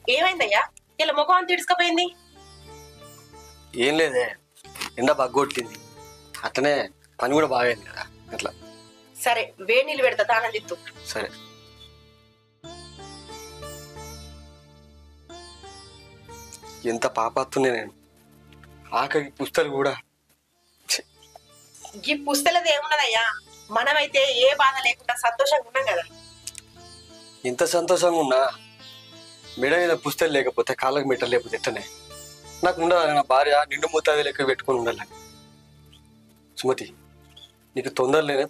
ఏమైందయ్యా? ఇలా ముఖం అంత ఇడుచుకపోయింది. ఏం లేదే, ఎండ బగ్గొట్టింది, అట్లనే పని కూడా బాగైంది కదా అట్లా. సరే వేడి నీళ్ళు పెడతా, తానం తిత్తు. సరే. ఎంత పాపాత్తునే నేను, ఆఖరికి పుస్తలు కూడా. ఈ పుస్తలది ఏమున్నదయ్యా? మనమైతే ఏ బాధ లేకుండా సంతోషంగా ఉన్నాం కదా. ఇంత సంతోషంగా ఉన్నా మెడ మీద పుస్తలు లేకపోతే, కాళ్ళకు మెట్టలు లేకపోతే ఎట్టనే నాకు ఉండాలి. నా భార్య నిండు ముత్తాది లెక్క పెట్టుకుని ఉండాలి. సుమతి, నీకు తొందరలేనే